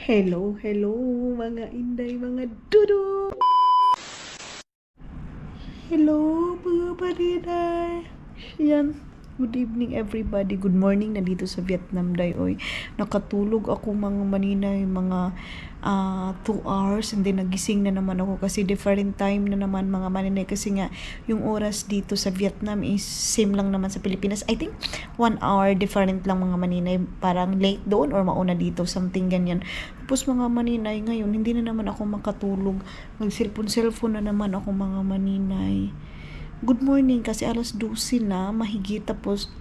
Hello, hello mga inday, mga dudu. Hello mga paninay. Yan. Good evening everybody. Good morning na dito sa Vietnam day. Oy, nakatulog ako mga maninay, mga 2 hours and then nagising na naman ako kasi different time na naman mga maninay kasi nga yung oras dito sa Vietnam is same lang naman sa Pilipinas. I think 1 hour different lang mga maninay. Parang late doon or mauna dito, something ganyan. Tapos mga maninay ngayon, hindi na naman ako makatulog. Mag-cellphone na naman ako mga maninay. Good morning kasi alas 12 na, mahigit, tapos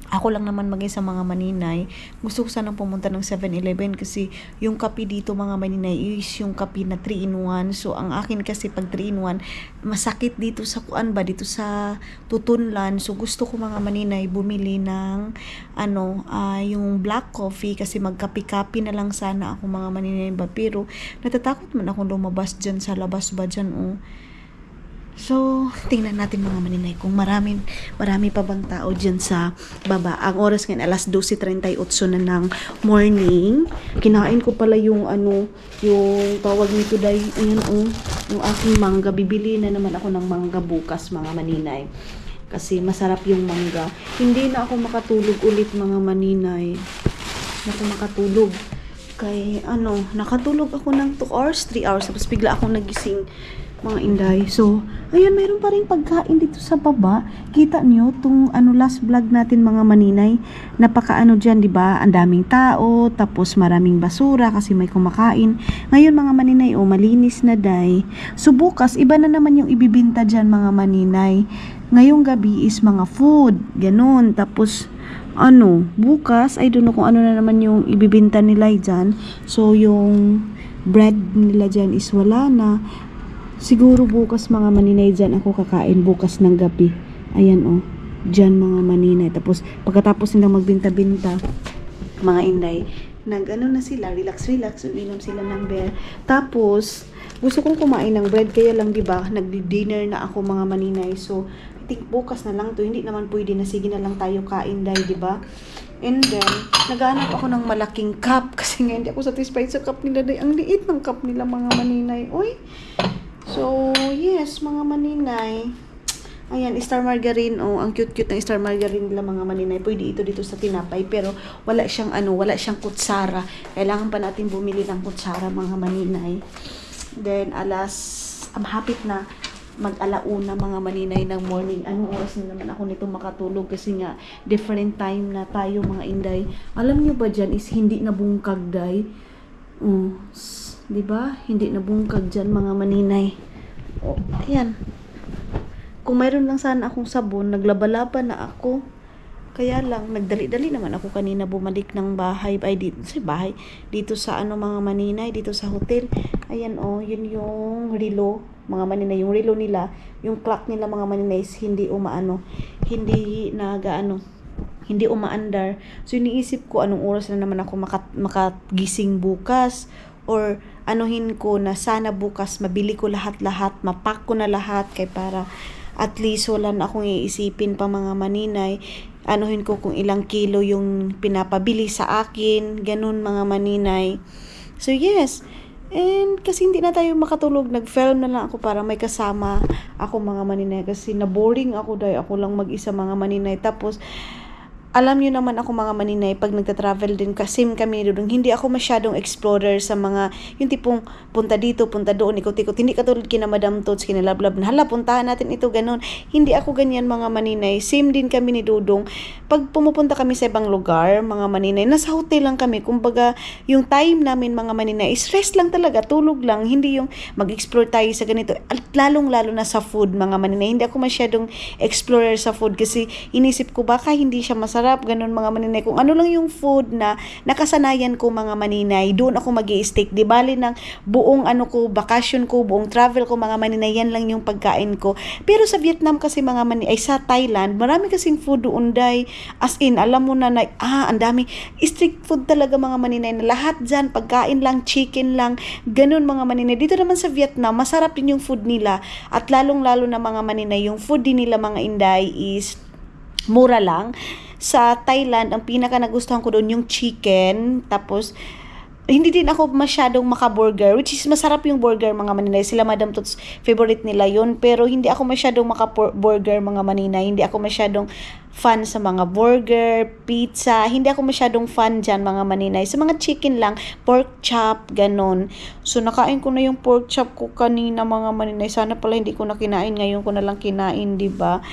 ako lang naman mag-isa mga maninay. Gusto ko sanang pumunta ng 7-Eleven kasi yung kape dito mga maninay is yung kape na 3-in-1. So ang akin kasi pag 3-in-1, masakit dito sa kuan ba, dito sa tutunlan. So gusto ko mga maninay bumili ng yung black coffee kasi magkape-kape na lang sana ako mga maninay ba. Pero natatakot man ako lumabas dyan sa labas ba dyan So, tingnan natin mga maninay kung marami pa bang tao dyan sa baba. Ang oras ngayon, alas 12:38 na ng morning. Kinain ko pala yung yung tawag nito day, yung aking mangga. Bibili na naman ako ng mangga bukas mga maninay. Kasi masarap yung mangga. Hindi na ako makatulog ulit mga maninay. Hindi ako makatulog. Nakatulog ako ng 2 hours, 3 hours. Tapos bigla akong nagising mga inday. So, ayun, mayroon pa rin pagkain dito sa baba. Kita niyo tong last vlog natin mga maninay. Napaka diyan, 'di ba? Ang daming tao, tapos maraming basura kasi may kumakain. Ngayon mga maninay, malinis na day. So bukas iba na naman yung ibibenta diyan mga maninay. Ngayong gabi is mga food, ganun. Tapos bukas, I don't know kung ano na naman yung ibibenta nila dyan. So yung bread nila dyan is wala na. Siguro bukas mga maninay dyan ako kakain bukas ng gabi. Ayan dyan mga maninay. Tapos pagkatapos nilang magbinta-binta mga inday, na sila, relax, uminom sila ng beer. Tapos gusto kong kumain ng bread, kaya lang 'di ba, nagdi-dinner na ako mga maninay. So I think bukas na lang to, hindi naman pwede na, sige na lang tayo kain day, 'di ba? And then naghanap ako ng malaking cup kasi nga hindi ako satisfied sa cup nila day. Ang liit ng cup nila mga maninay. So, yes, mga maninay. Ayan, Star Margarine. Ang cute-cute ng Star Margarine nila mga maninay. Pwede ito dito sa tinapay. Pero wala siyang kutsara. Kailangan pa natin bumili ng kutsara mga maninay. Then, hapit na mag-alauna mga maninay ng morning. Anong oras na naman ako nito makatulog kasi nga different time na tayo mga inday. Alam niyo ba dyan is hindi nabungkag day? Diba? Hindi nabungkag dyan mga maninay. Ayan. Kung mayroon lang sana akong sabon, naglaba-laba na ako. Kaya lang, nagdali-dali naman ako kanina bumalik ng bahay. Dito sa mga maninay, dito sa hotel. Ayan yun yung relo. Mga maninay, yung relo nila, yung clock nila mga maninay is hindi hindi umaandar. So iniisip ko anong oras na naman ako makagising bukas, or anuhin ko na sana bukas mabili ko lahat-lahat, mapak ko na lahat kay para at least wala na akong iisipin pa mga maninay. Anuhin ko kung ilang kilo yung pinapabili sa akin, ganun mga maninay. So yes, and kasi hindi na tayo makatulog, nag-film na lang ako para may kasama ako mga maninay kasi na-boring ako dahil ako lang mag-isa mga maninay. Tapos alam niyo naman ako mga maninay, pag nagta-travel din kasi kami doon, hindi ako masyadong explorer sa mga, yung tipong punta dito, punta doon, ikot-ikot. Hindi katulad kina Madam Tots, kina Lablab, hala, puntahan natin ito, ganun. Hindi ako ganyan mga maninay. Same din kami ni Dudong. Pag pumupunta kami sa ibang lugar, mga maninay, nasa hotel lang kami. Kumbaga, yung time namin mga maninay, is rest lang talaga, tulog lang. Hindi yung mag-explore tayo sa ganito. At lalong-lalo na sa food, mga maninay. Hindi ako masyadong explorer sa food kasi inisip ko baka hindi siya masarap, ganun mga maninay. Kung ano lang yung food na nakasanayan ko mga maninay, doon ako mag-i-stick. Di bali ng buong bakasyon ko, buong travel ko mga maninay, yan lang yung pagkain ko. Pero sa Vietnam kasi mga maninay, sa Thailand, marami kasing food doon day. As in, alam mo na ang dami. Street food talaga mga maninay na lahat dyan, pagkain lang, chicken lang, ganun mga maninay. Dito naman sa Vietnam, masarap din yung food nila. At lalong-lalo na mga maninay, yung food din nila mga inday is mura lang. Sa Thailand, ang pinaka nagustuhan ko doon yung chicken, tapos hindi din ako masyadong maka-burger, which is masarap yung burger mga maninay. Sila Madam Tots, favorite nila yun. Pero hindi ako masyadong maka-burger mga maninay. Hindi ako masyadong fan sa mga burger, pizza. Hindi ako masyadong fan dyan mga maninay. Sa mga chicken lang, pork chop, ganon. So nakain ko na yung pork chop ko kanina mga maninay. Sana pala hindi ko na kinain. Ngayon ko na lang kinain, diba?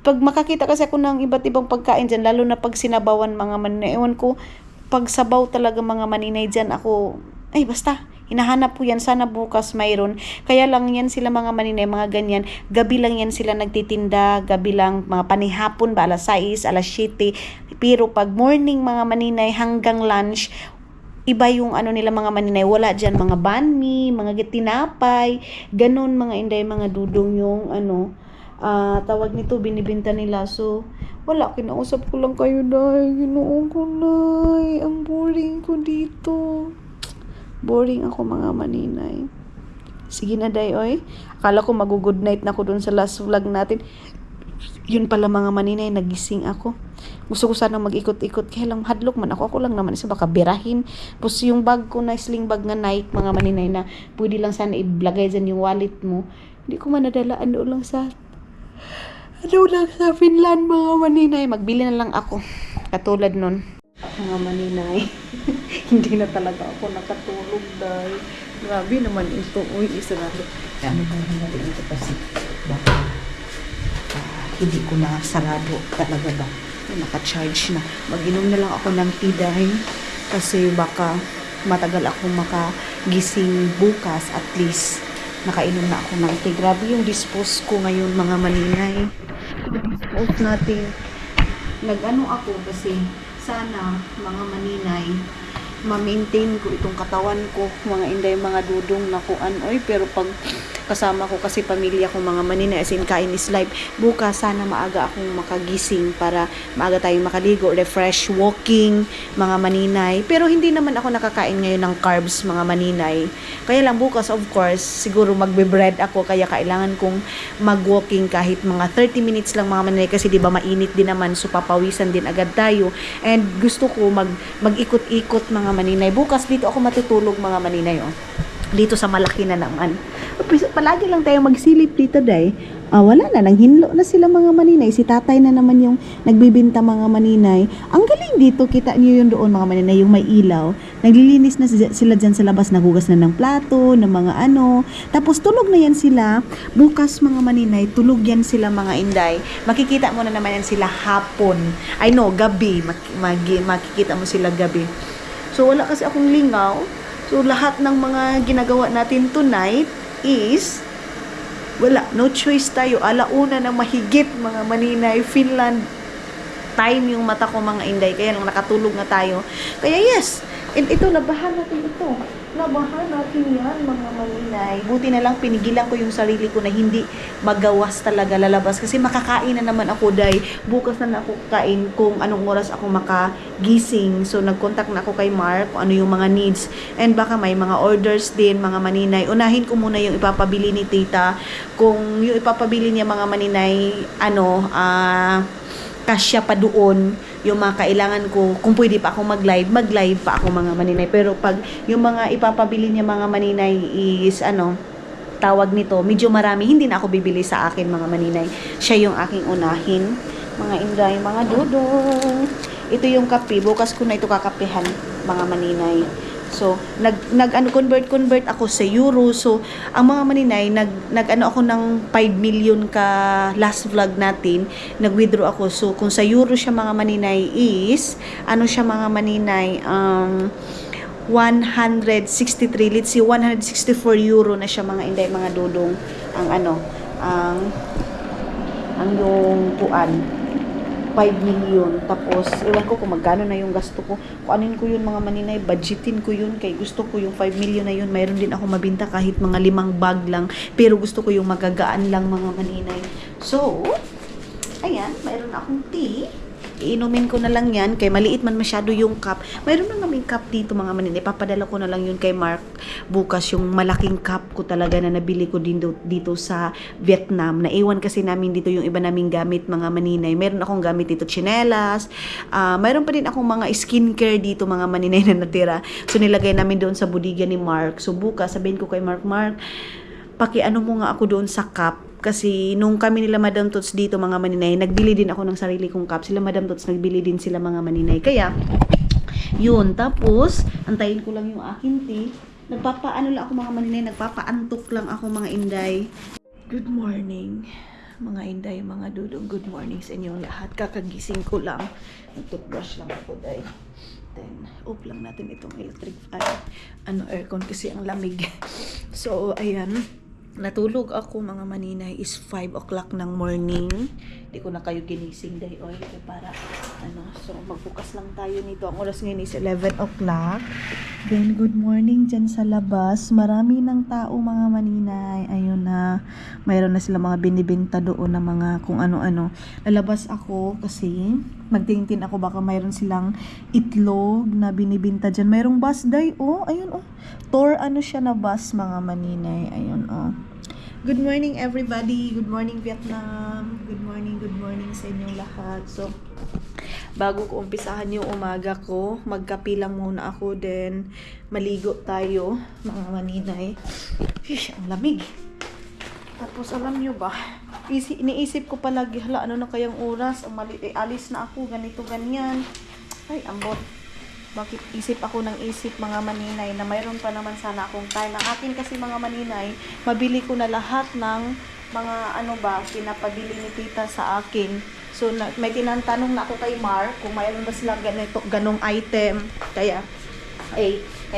Pag makakita kasi ako ng iba't ibang pagkain dyan, lalo na pag sinabawan mga maninay, ewan ko, pag sabaw talaga mga maninay dyan, ako, ay basta, hinahanap ko yan, sana bukas mayroon. Kaya lang yan sila mga maninay, mga ganyan, gabi lang yan sila nagtitinda, gabi lang, mga panihapon ba, alas 6, alas 7, pero pag morning mga maninay hanggang lunch, iba yung ano nila mga maninay, wala dyan mga banh mi, mga tinapay, ganun mga inday, mga dudong yung ano, tawag nito, binibinta nila. So, wala, kinausap ko lang kayo, day. Ginoon ko, day. Ang boring ko dito. Boring ako, mga maninay. Sige na, day, oy. Akala ko mag-good night na ako dun sa last vlog natin. Yun pala, mga maninay, nagising ako. Gusto ko sana mag-ikot-ikot. Kaya lang, hadlok man ako. Ako lang naman isa, baka birahin. Tapos yung bag ko na, sling bag na Nike, mga maninay, na pwede lang sana iblagay dyan yung wallet mo. Hindi ko man nadala. Ano lang sa Finland, mga maninay. Magbili na lang ako. Katulad nun. Mga maninay. Hindi na talaga ako nakatulog dahil. Grabe naman ito. Uy, isarado. Ano ba natin ito kasi? Baka hindi ko na sarado talaga ba? Naka-charge na. Mag-inom na lang ako ng tea dahil kasi baka matagal ako makagising bukas. At least nakainom na ako ng tea. Grabe yung dispose ko ngayon, mga maninay. Dispose natin. Nag-ano ako kasi sana, mga maninay, ma-maintain ko itong katawan ko, mga inday, mga dudong na kuan. Oy, pero pag kasama ko kasi pamilya ko, mga maninay, as in kain is life. Bukas sana maaga akong makagising para maaga tayong makaligo, refresh, walking, mga maninay. Pero hindi naman ako nakakain ngayon ng carbs, mga maninay. Kaya lang bukas, of course, siguro magbe-bread ako, kaya kailangan kong mag-walking kahit mga 30 minutes lang, mga maninay, kasi di ba mainit din naman, so papawisan din agad tayo. And gusto ko mag-ikot-ikot, mga maninay. Bukas dito ako matutulog, mga maninay, oh. Dito sa malaki na naman. Palagi lang tayo magsilip dito, day. Wala na, nanghinlo na sila, mga maninay. Si tatay na naman yung nagbibinta, mga maninay. Ang galing dito, kita niyo yun doon, mga maninay, yung may ilaw. Naglilinis na sila dyan sa labas, nagugas na ng plato, ng mga ano. Tapos tulog na yan sila. Bukas, mga maninay, tulog yan sila, mga inday. Makikita mo na naman yan sila hapon. I know, gabi. Makikita mo sila gabi. So, wala kasi akong lingaw. So, lahat ng mga ginagawa natin tonight is, wala, no choice tayo. Alauna na mahigit, mga maninay, Finland time yung mata ko, mga inday. Kaya lang nakatulog na tayo. Kaya yes, and ito, labahan natin ito. Labahan natin yan, mga maninay. Buti na lang pinigilan ko yung sarili ko na hindi magawas talaga lalabas. Kasi makakain na naman ako, day. Bukas na ako kain kung anong oras ako makagising. So, nag-contact na ako kay Mark kung ano yung mga needs. And baka may mga orders din, mga maninay. Unahin ko muna yung ipapabili ni tita. Kung yung ipapabili niya, mga maninay, kasya pa doon yung mga kailangan ko. Kung pwede pa ako mag-live pa ako, mga maninay. Pero pag yung mga ipapabili niya, mga maninay, is tawag nito, medyo marami, hindi na ako bibili sa akin, mga maninay. Siya yung aking unahin, mga inday, mga dudong. Ito yung kape. Bukas ko na ito kakapehan, mga maninay. So, convert ako sa euro. So, ang mga maninay, ako ng 5 million ka last vlog natin, nag-withdraw ako. So, kung sa euro siya, mga maninay, is, siya, mga maninay, 163, let's see, 164 euro na siya, mga inday, mga dudong, ang yung puan. 5 million. Tapos, iwan ko kung magkano na yung gasto ko. Kung anin ko yun, mga maninay, budgetin ko yun. Kaya gusto ko yung 5 million na yun. Mayroon din ako mabinta kahit mga 5 bag lang. Pero gusto ko yung magagaan lang, mga maninay. So, ayan, mayroon akong tea. Iinumin ko na lang yan, kay maliit man masyado yung cup. Mayroon na kaming cup dito mga maninay. Papadala ko na lang yun kay Mark bukas, yung malaking cup ko talaga na nabili ko dito sa Vietnam. Naiwan kasi namin dito yung iba naming gamit mga maninay. Meron akong gamit dito chinelas. Mayroon pa din akong mga skincare dito mga maninay na natira. So nilagay namin doon sa bodega ni Mark. So bukas sabihin ko kay Mark, pakiano mo nga ako doon sa cup. Kasi nung kami nila Madam Tots dito mga maninay, nagbili din ako ng sarili kong cup. Sila Madam Tots, nagbili din sila mga maninay. Kaya, yun. Tapos, antayin ko lang yung akin tea. Nagpapaano lang ako mga maninay, nagpapaantok lang ako mga inday. Good morning mga inday, mga dudong. Good morning sa inyong lahat. Kakagising ko lang. Nag-toothbrush lang ako dahil. Then, off lang natin itong electric fan. Aircon kasi ang lamig. So, ayan. Natulog ako mga maninay is 5 o'clock ng morning. Hindi ko na kayo ginising dahil para so magbukas lang tayo nito. Ang oras ngayon is 11 o'clock. Then good morning dyan sa labas. Marami ng tao mga maninay. Ayun na. Mayroon na sila mga binibenta doon na mga kung ano-ano. Lalabas ako kasi magtingin ako baka mayroon silang itlog na binibenta dyan. Mayroong bus day. Ayun Tour siya na bus mga maninay. Ayun Good morning everybody. Good morning Vietnam. Good morning sa inyong lahat. So bago ko umpisahan yung umaga ko, magkape lang muna ako, then maligo tayo mga maninay. Ang lamig. Tapos alam nyo ba, iniisip ko palagi, ano na kayang oras, alis na ako, ganito ganyan. Ay ambot. Bakit isip ako ng isip mga maninay na mayroon pa naman sana akong time. Ang akin kasi mga maninay, mabili ko na lahat ng mga pinapabili ni tita sa akin. So may tinatanong na ako kay Mark kung mayroon ba silang ganong item. Kaya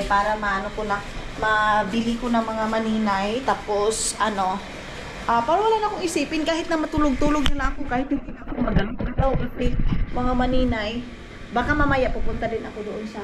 para mabili ko na mga maninay. Tapos para wala na akong isipin kahit na matulog-tulog na lang ako, kahit hindi na ako magalaw kasi mga maninay. Baka mamaya pupunta din ako doon sa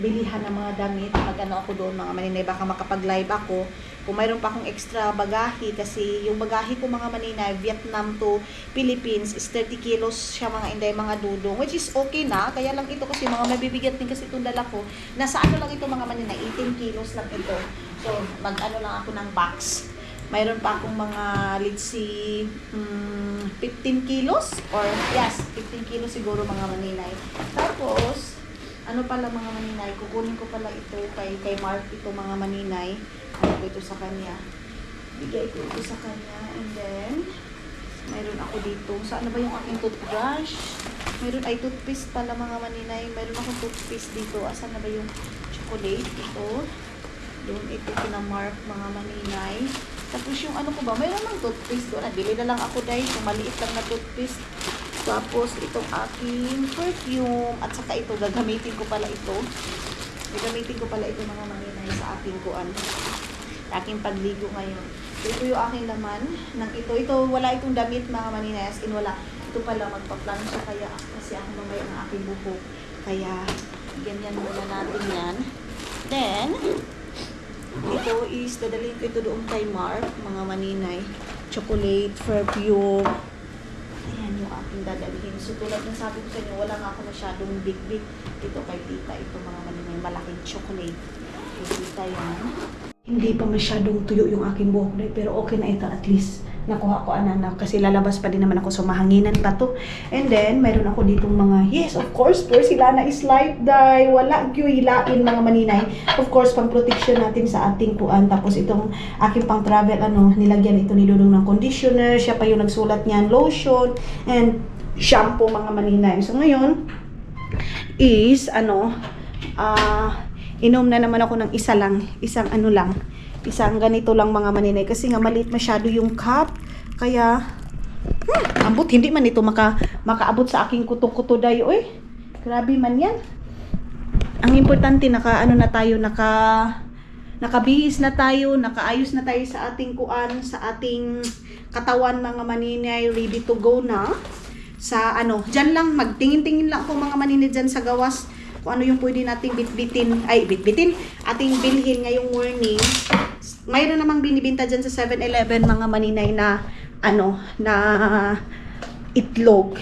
bilihan ng mga damit. Ako doon mga maninay, baka makapag-live ako. Kung mayroon pa akong extra bagahe, kasi yung bagahe ko mga maninay, Vietnam to Philippines is 30 kilos siya mga inday, mga dudong. Which is okay na, kaya lang ito kasi mga mabibigat din kasi itong dala ko. Nasa lang ito mga maninay, 18 kilos lang ito. So lang ako ng box. Mayroon pa akong mga, let's see, 15 kilos or yes, 15 kilos siguro mga maninay. Tapos, pala mga maninay, kukunin ko pala ito kay Mark, ito mga maninay. Ko ito sa kanya. Bigay ko ito sa kanya. And then, mayroon ako dito. Saan ba yung aking toothbrush? Mayroon ay toothpaste pala mga maninay. Mayroon akong toothpaste dito. Asan na ba yung chocolate? Ito. Doon ito kina Mark mga maninay. Tapos yung ko ba, mayroon ng toothpaste doon. Nabili na lang ako dahil yung maliit lang na toothpaste. Tapos itong aking perfume. At saka ito, gagamitin ko pala ito. Gagamitin ko pala ito mga maninay sa aking aking pagligo ngayon. So, ito yung aking laman ng ito. Ito, wala itong damit mga maninay. As in, wala. Ito pala, magpa-plan siya kaya kasi ako mamaya ng aking buhok. Kaya, ganyan muna natin yan. Then, ito is, dadalhin ko ito doon kay Mark, mga maninay. Chocolate, perfume. Ayan yung aking dadalhin. So, tulad ng sabi ko sa inyo, wala nga ako masyadong big-big. Ito kay tita, ito mga maninay, malaking chocolate. Kay tita yan. Hindi pa masyadong tuyo yung aking buhok na, pero okay na ito at least. Nakuha ko kasi lalabas pa din naman ako, so mahanginan pa to. And then, mayroon ako ditong mga, yes, of course, sila na is light dye, wala hilain mga maninay. Of course, pang protection natin sa ating kuan. Tapos itong aking pang travel, nilagyan ito ni Dudong ng conditioner, siya pa yung nagsulat niyan, lotion, and shampoo mga maninay. So ngayon, is, inom na naman ako ng isang ganito lang mga maninay kasi nga maliit masyado yung cup, kaya ambot, hindi man ito makaabot sa aking kuto-kuto dayo grabe man yan. Ang importante nakabihis na tayo, nakaayos na tayo sa ating sa ating katawan mga maninay, ready to go na sa dyan lang, magtingin-tingin lang ako mga maninay dyan sa gawas kung ano yung pwede nating bitbitin, ating bilhin ngayong morning. Mayroon namang binibenta dyan sa 7-Eleven mga maninay na na itlog.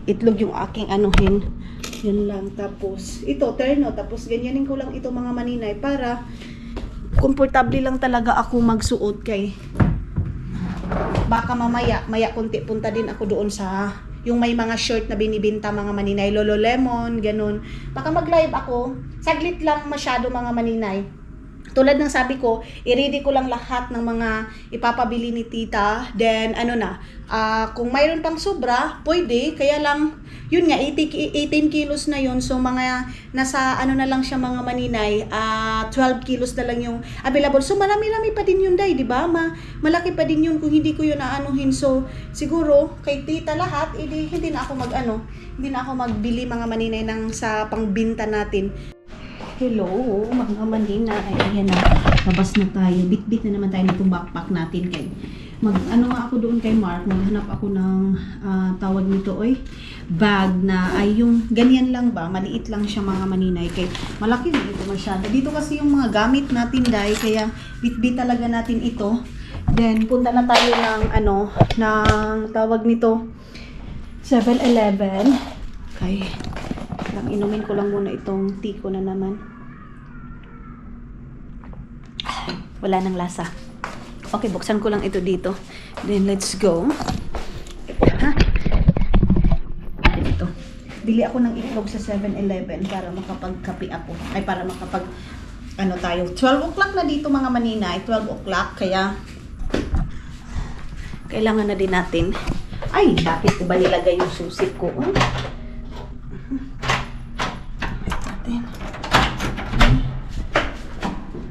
itlog yung aking anuhin. Yan lang. Tapos, ito, terno. Tapos, ganyanin ko lang ito mga maninay para komportable lang talaga ako magsuot kay baka mamaya, konti punta din ako doon sa yung may mga shirt na binibinta mga maninay, Lululemon, ganun. Baka mag-live ako, saglit lang masyado mga maninay. Tulad ng sabi ko, i-ready ko lang lahat ng mga ipapabili ni tita. Then, kung mayroon pang sobra, pwede. Kaya lang, yun nga, 18 kilos na yun. So, mga, nasa, na lang siya mga maninay, 12 kilos na lang yung available. So, marami-rami pa din yun, day, di ba? Malaki pa din yun kung hindi ko yun aanuhin. So, siguro, kay tita lahat, hindi na ako hindi na ako magbili mga maninay ng sa pangbinta natin. Hello, mga manina. Ayan na, labas na tayo. Bit-bit na naman tayo nitong backpack natin. Nga ako doon kay Mark, maghanap ako ng tawag nito, bag na ay yung ganyan lang ba, maliit lang siya mga maninay. Kay malaki na ito masyado. Dito kasi yung mga gamit natin, day, kaya bit-bit talaga natin ito. Then, punta na tayo ng tawag nito, 7-Eleven. Inumin ko lang muna itong tea ko na naman. Wala nang lasa. Okay, buksan ko lang ito dito. Then, let's go. Ito. Bili ako ng itlog sa 7-Eleven para makapagkape ako. Ay, para tayo. 12 o'clock na dito mga maninay. 12 o'clock. Kaya, kailangan na din natin. Ay, bakit ko ba nilagay yung susi ko?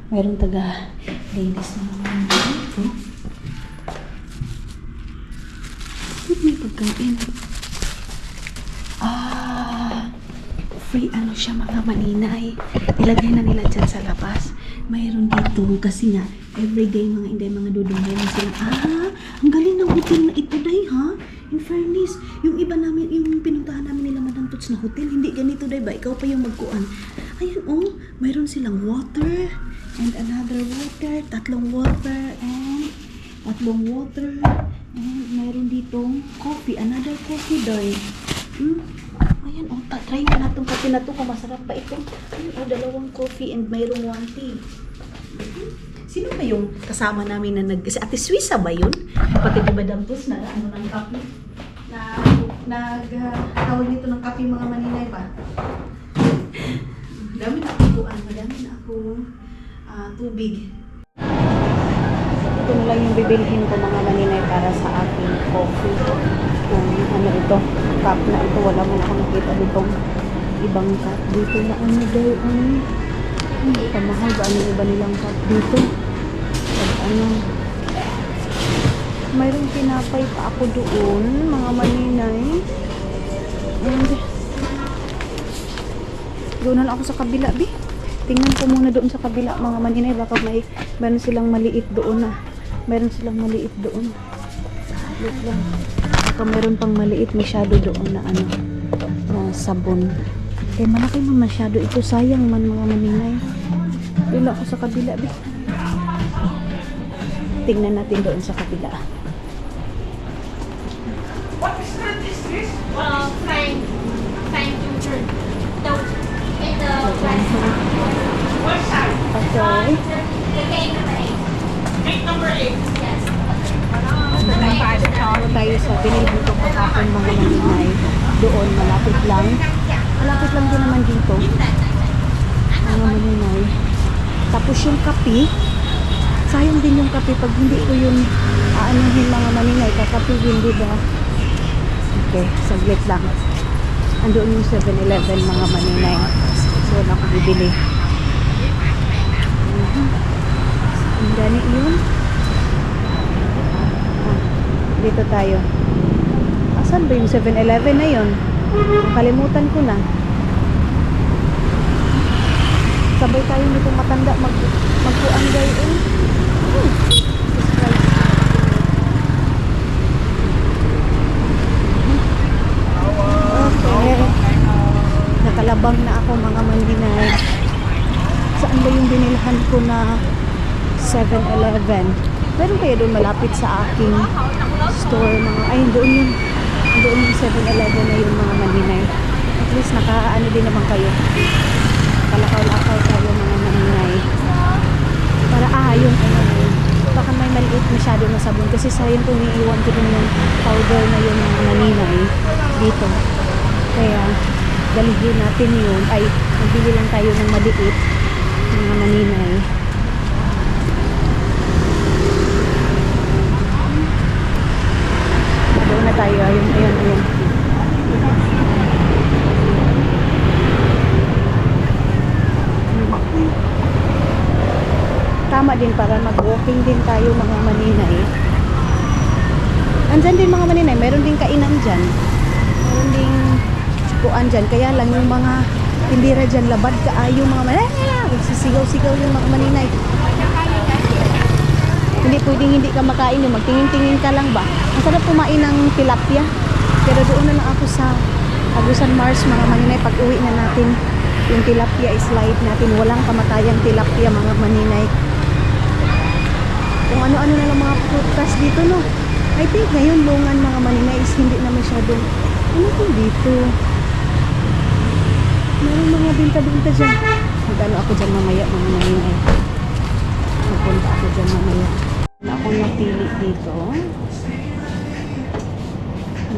Mayroong taga-ladies na naman dito. May pagkain. Free siya mga maninay. Ilagay na nila dyan sa labas. Mayroon dito kasi nga, everyday mga dudong mayroon sila. Ang galing ng hotel na ito, day, ha? In fairness, yung iba namin, yung pinuntahan namin nila Madam Tots na hotel, hindi ganito, day ba? Ikaw pa yung magkuan. Ayan, mayroon silang water. And another water, tatlong water, and mayroon ditong coffee, another coffee doy. Ayan, try nga na itong coffee na ito, kung masarap pa ito. Ayan, 2 coffee and mayroong 1 tea. Sino ba yung kasama namin na si Ate Suisa ba yun? Pati di Madam Tos na ng coffee? Tawag nito ng coffee mga maninay ba? Madami na ako tubig. Ito na lang yung bibilhin ko mga maninay para sa aking coffee. Ito, cup na ito. Wala mo na ako nakita ditong ibang cup dito na daw. Pamahal ba yung iba nilang cup dito? Mayroong pinapay pa ako doon mga maninay. And doon na lang ako sa kabila, tingnan ko muna doon sa kabila mga maninay, baka meron silang maliit doon meron silang maliit doon. Look lang, baka meron pang maliit masyado doon na na sabon. Malaki man masyado ito, sayang man mga maninay. Doon ako sa kabila, tingnan natin doon sa kabila. What is this? Fine future. In the what side? Okay. The gate number 8. Gate number 8. Yes. Tayo sa binilhin ko kahapon mga maninay. Doon, malapit lang. Malapit lang din naman dito. Mga maninay. Tapos yung kape, sayang din yung kape pag hindi ko yung aanuhin mga maninay, kakapihin, diba? Okay, saglit lang. Andoon yung 7-Eleven mga maninay. So, ako bibili. Ang gani yun. Dito tayo. Asan ba yung 7-Eleven na yun? Kalimutan ko na. Sabay tayo nitong matanda magpuanggay Okay. Nakalabang na ako mga maninay. Saan ba yung binilhan ko na 7-Eleven? Meron kaya doon malapit sa aking store mga, ay doon yun, Doon yung 7-Eleven na yung mga maninay. At least nakaano din naman kayo. Kalakaw-lakaw tayo mga maninay. Para yung ano yun. Baka may maliit masyado na sabon. Kasi sayang kung iiwan ko din yung powder na yung mga maninay dito. Kaya dalhin natin yun. Ay, magbili lang tayo ng maliit mga maninay. Doon na tayo. Ayun. Tama din para mag-walking din tayo mga maninay. Andyan din mga maninay. Meron din kainan dyan. Meron din kuan dyan. Kaya lang yung mga tindira dyan, labad kaayo mga maninay. Sisigaw-sigaw yung mga maninay. Hindi pwedeng hindi ka makain yung magtingin-tingin ka lang ba. Ang sarap kumain ng tilapia. Pero doon na lang ako sa Agusan Mars mga maninay. Pag uwi na natin yung tilapia slide natin. Walang kamatayang tilapia mga maninay. Kung ano-ano na lang mga prutas dito no. I think ngayon lungan mga maninay is hindi na masyadong ano po dito. Meron mga binta-binta dyan. Magano ako dyan mamaya mga maninay. Pupunta ako dyan mamaya. Na akong napili dito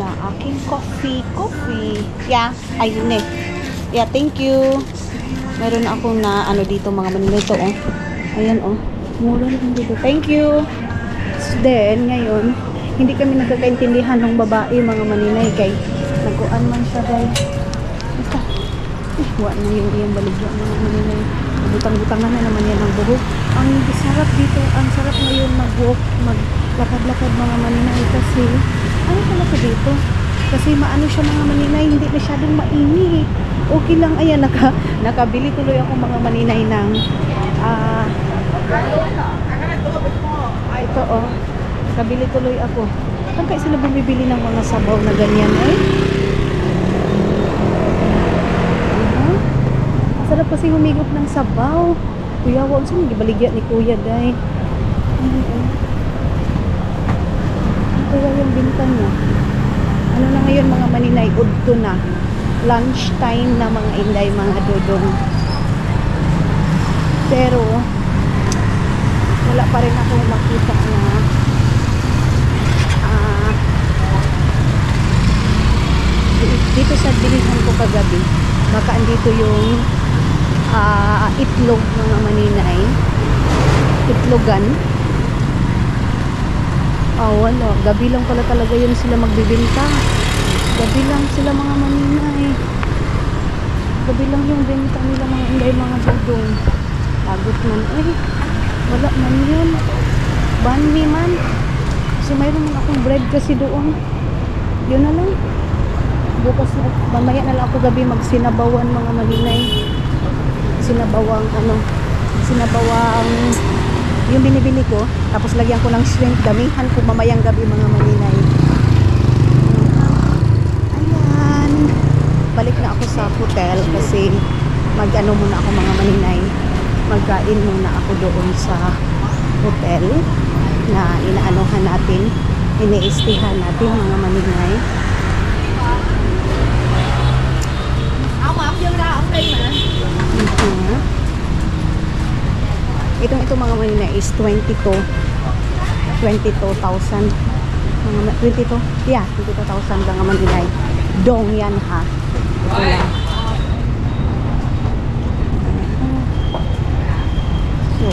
na aking coffee. Yeah, ayun eh. Yeah, thank you. Meron akong na ano dito mga maninay to oh. Ayan oh. Mura lang dito. Thank you. So then, ngayon, hindi kami nagkakaintindihan ng babae, mga maninay, kay naguan man siya, guys. Basta, huwa na yung iyang baligya, mga maninay. Butang-butang na naman yan ang buhok. Ang sarap dito, ang sarap ngayon mag-walk, maglakad-lakad, mga maninay, kasi, ano pala ko dito? Kasi maano siya, mga maninay, hindi masyadong mainit. Okay lang, ayan, nakabili tuloy ako, mga maninay, ng, ito oh, kabili tuloy ako. Saan kayo sila bumibili ng mga sabaw na ganyan eh? Sarap kasi humigop ng sabaw. Kuya, wag saan yung baligya ni Kuya, day. Ano kaya yung binta niya? Ano na ngayon mga maninay, udto na. Lunch time na mga inday, mga dodong. Pero, wala pa rin ako makita na dito sa bilihan ko kagabi baka andito yung itlog mga maninay, itlogan. Wala, gabi lang pala talaga yun sila magbibinta. Gabi lang sila mga maninay, gabi lang yung benta nila mga inday, mga dodong. Tagot man wala man yun. Banmi man. Kasi mayroon man akong bread kasi doon. Yun na lang. Bukas na. Mamaya na lang ako gabi magsinabawan mga maninay. Sinabawang yung binibili ko. Tapos lagyan ko ng shrimp. Damihan ko mamayang gabi mga maninay. Ayan. Balik na ako sa hotel kasi mag-ano muna ako mga maninay. Magkain muna ako doon sa hotel na inaanohan natin, iniistihan natin mga maninay. Ito mga maninay is 22,000 mga 22? Yeah, 22,000 mga maninay. Dong yan ha. Ito lang. So,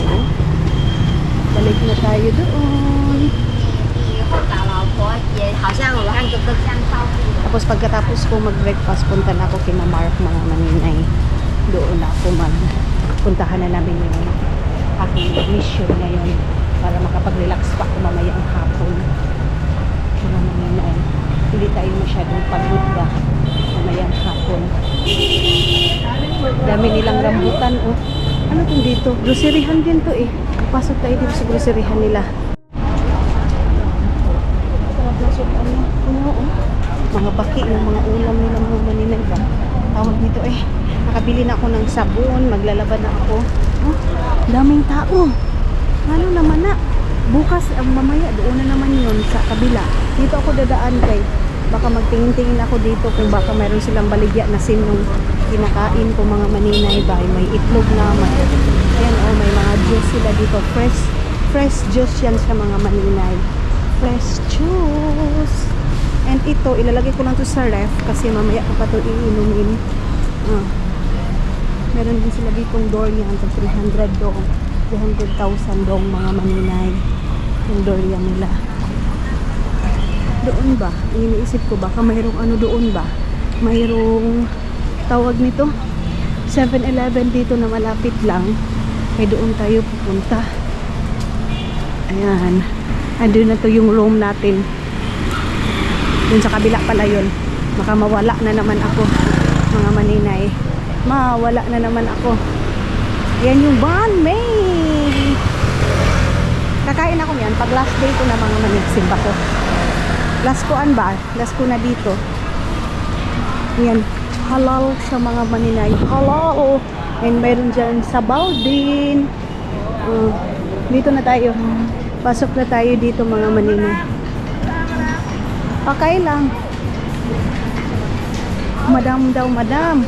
balik na tayo doon. Tapos pagkatapos ko mag-breakfast, punta na ako kina Mark mga maninay. Doon ako puntahan na namin yung aking mission ngayon para makapag-relax pa ako mamayang hapon. Mga maninay. Hindi tayo masyadong pagod ba mamayang hapon. Dami nilang rambutan oh. Ano kung dito? Groceryhan din to eh. Pasok tayo dito sa groceryhan nila. Sarap na soup ano? Mga baki ng mga ulam nila mga maninay ba? Tawag dito eh. Nakabili na ako ng sabon. Maglalaba na ako. Oh, daming tao. Ano naman na? Bukas, mamaya doon na naman yun sa kabila. Dito ako dadaan kay Baka magtingin-tingin ako dito kung baka meron silang baligya na sinong kinakain ko mga maninay ba. May itlog na, ayan oh, may mga juice sila dito. Fresh juice yan sa mga maninay. Fresh juice. And ito, ilalagay ko lang to sa ref kasi mamaya ko pa to iinumin. Meron din sila ditong durian sa 300 dong. 300,000 dong mga maninay. Yung durian nila. Doon ba? Iniisip ko baka mayroong ano doon ba? Mayroong tawag nito 7-Eleven dito na malapit lang. Kaya doon tayo pupunta. Ayan. Andun na to yung room natin. Doon sa kabila pala yun. Baka mawala na naman ako mga maninay. Mawala na naman ako. Ayan yung banh mi. Kakain ako yan pag last day ko na mga maninay. Simba ko. Last koan ba? Last ko na dito. Yan. Halal sa mga maninay. Halal. And mayroon dyan sabaw din. Dito na tayo. Pasok na tayo dito mga maninay. Okay lang. Madam daw, madam.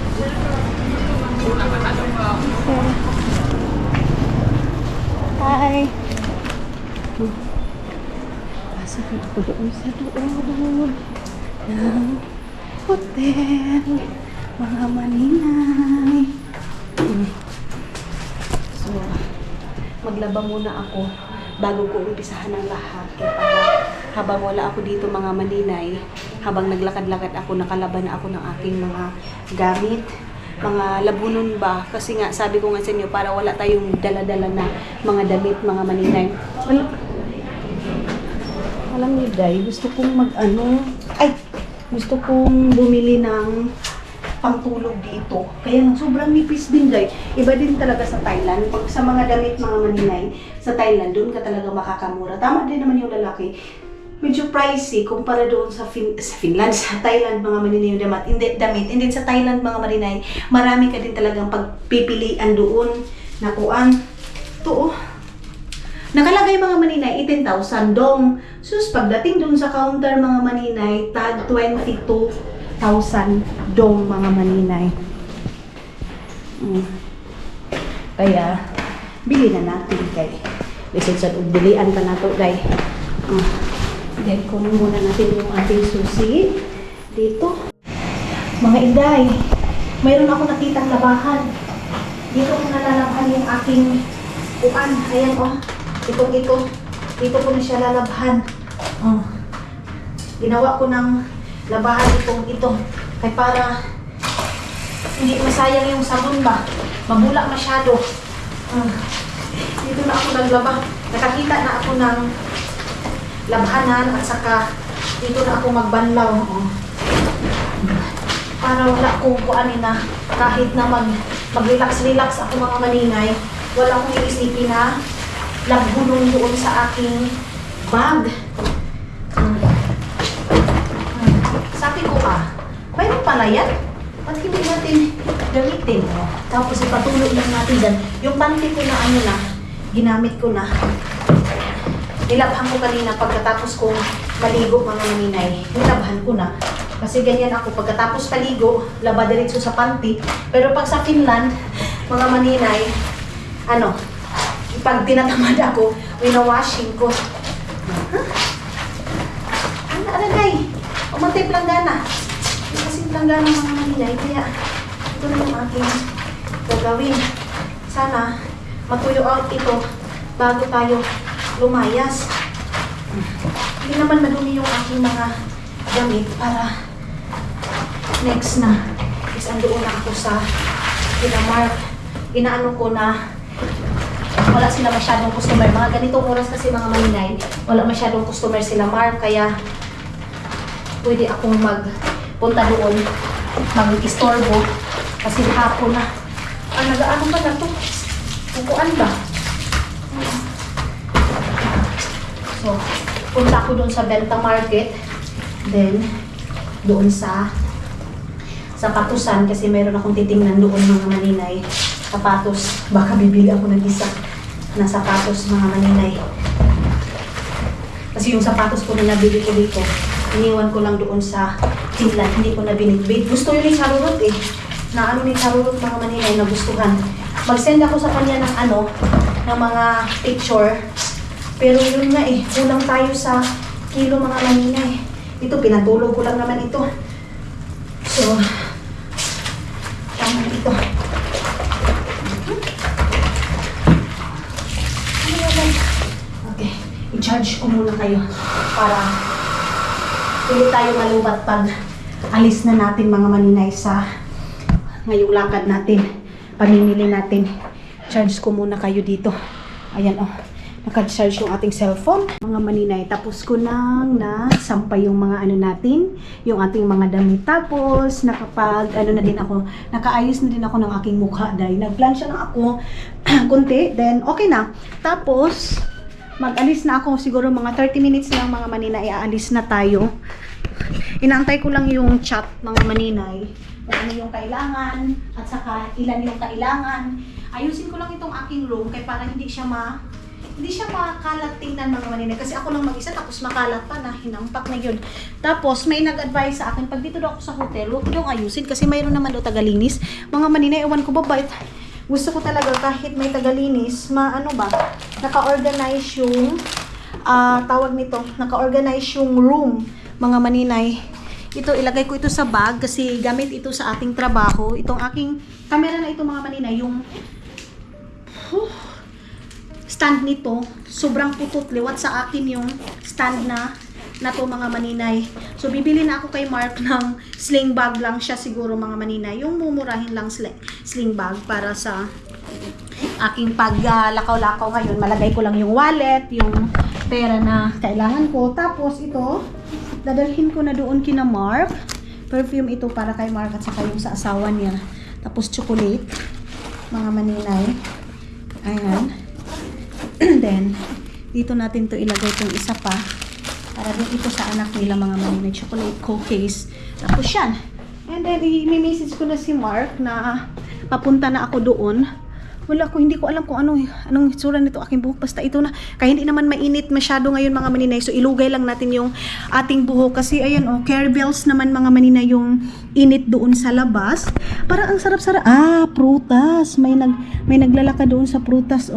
Okay. Hi. Pasok na ako doon sa doon. Ng hotel. Mga maninay. So, maglaba muna ako bago ko umpisahan ang lahat. Kaya para habang wala ako dito mga maninay, habang naglakad-lakad ako, nakalaban na ako ng aking mga gamit, mga labunon ba? Kasi nga, sabi ko nga sa inyo, para wala tayong dala-dala na mga damit, mga maninay. Alam niyo, Day, gusto kong gusto kong bumili ng pangtulog dito. Kaya lang, sobrang nipis din, Day. Iba din talaga sa Thailand. Pag sa mga damit, mga maninay, sa Thailand, doon ka talaga makakamura. Tama din naman yung lalaki. Medyo pricey kumpara doon sa Finland, sa Thailand, mga maninay yung damit. Hindi sa Thailand, mga maninay, marami ka din talagang pagpipilian doon na kuan. Ito, oh. Nakalagay mga maninay, 18,000 dong. Sus, pagdating doon sa counter, mga maninay, tag 22,000 dong, mga maninay. Kaya, bili na natin kay. Lisod sa bilian pa na ito, day. Then, kunin muna natin yung ating susi dito. Mga inday, mayroon ako nakitang labahan. Dito ko nalalabhan yung aking uan. Ayan, oh. Ito. Dito ko na siya lalabhan. Ginawa ko ng labahan ito. Kaya para hindi masayang yung sabon ba. Mabula masyado. Dito na ako naglaba. Nakakita na ako ng labhanan at saka dito na ako magbanlaw. Para wala akong kuanin na kahit na mag-relax ako mga maninay, wala akong iisipin na laghunong doon sa aking bag. Sabi ko mayroon pala yan? Ba't hindi natin gamitin? Tapos ipatulog lang natin dyan. Yung panty ko na ginamit ko na. Nilabhan ko kanina pagkatapos kong maligo mga maninay. Nilabhan ko na. Kasi ganyan ako. Pagkatapos paligo, laba diretso sa panty. Pero pag sa Finland, mga maninay, pag tinatamad ako, winawashing ko. Gay? Umantay planggana. Kasi planggana mga maninay. Kaya, ito na yung aking gagawin. Sana, matuyo out ito bago tayo lumayas. Hindi naman madumi yung aking mga damit para next na is andoon na ako sa Dinamark. Inaano ko na wala sila masyadong customer. Mga ganitong oras kasi mga maninay, wala masyadong customer sila Mark, kaya pwede akong magpunta doon, mag-istorbo kasi hapon na. Nag-ano ba na to? Kukuan ba? So, punta ako doon sa Benta Market. Then, doon sa Sapatusan kasi meron akong titingnan doon mga maninay. Sapatos. Baka bibili ako ng isa na sapatos mga maninay. Kasi yung sapatos ko na nabili ko dito, Iniwan ko lang doon sa Finland. Hindi ko na binitbit. Gusto yun ni Charurot eh. Na ano ni Charurot mga Maninay na gustuhan. Mag-send ako sa kanya ng ng mga picture. Pero yun nga eh, kulang tayo sa kilo mga Maninay. Ito, pinatulog ko lang naman ito. So, tama na ito. Okay, i-charge ko muna kayo para hindi tayo malubat pag alis na natin mga Maninay sa ngayong lakad natin, pamimili natin. Charge ko muna kayo dito. Ayan naka-charge yung ating cellphone. Mga Maninay, tapos ko nang nasampay yung mga natin, yung ating mga damit. Tapos, nakaayos na din ako ng aking mukha dahil nag-plan siya na ako kunti, then okay na. Tapos, mag-alis na ako, siguro mga 30 minutes lang mga Maninay, aalis na tayo. Inaantay ko lang yung chat mga Maninay, kung ano yung kailangan, at saka ilan yung kailangan. Ayusin ko lang itong aking room, kaya para hindi siya makalat tingnan mga Maninay. Kasi ako lang mag-isa, tapos makalat pa na, hinampak na yun. Tapos, may nag-advise sa akin, pag dito daw ako sa hotel, huwag ko daw ayusin, kasi mayroon naman daw tagalinis. Mga Maninay, ewan ko ba ba, gusto ko talaga kahit may tagalinis, naka-organize yung, naka-organize yung room, mga Maninay. Ito, ilagay ko ito sa bag, kasi gamit ito sa ating trabaho. Itong aking camera na ito, mga Maninay, yung, stand nito, sobrang putot, liwat sa akin yung stand na to mga Maninay. So, bibili na ako kay Mark ng sling bag lang siya siguro mga Maninay. Yung mumurahin lang sling bag para sa aking paglakaw-lakaw ngayon. Malagay ko lang yung wallet, yung pera na kailangan ko. Tapos ito, dadalhin ko na doon kina Mark. Perfume ito para kay Mark at saka yung sa asawa niya. Tapos chocolate, mga Maninay. Ayan. Then, dito natin to ilagay itong isa pa. Para din ito sa anak nila mga Maninay. Chocolate cookies. Tapos yan. And then, i-message ko na si Mark na papunta na ako doon. Hindi ko alam kung anong hitsura nito aking buhok. Basta ito na. Kaya hindi naman mainit masyado ngayon mga Maninay. So, ilugay lang natin yung ating buhok. Kasi, ayan carebells naman mga Maninay yung init doon sa labas. Parang ang sarap-sarap. Prutas. May naglalaka doon sa prutas,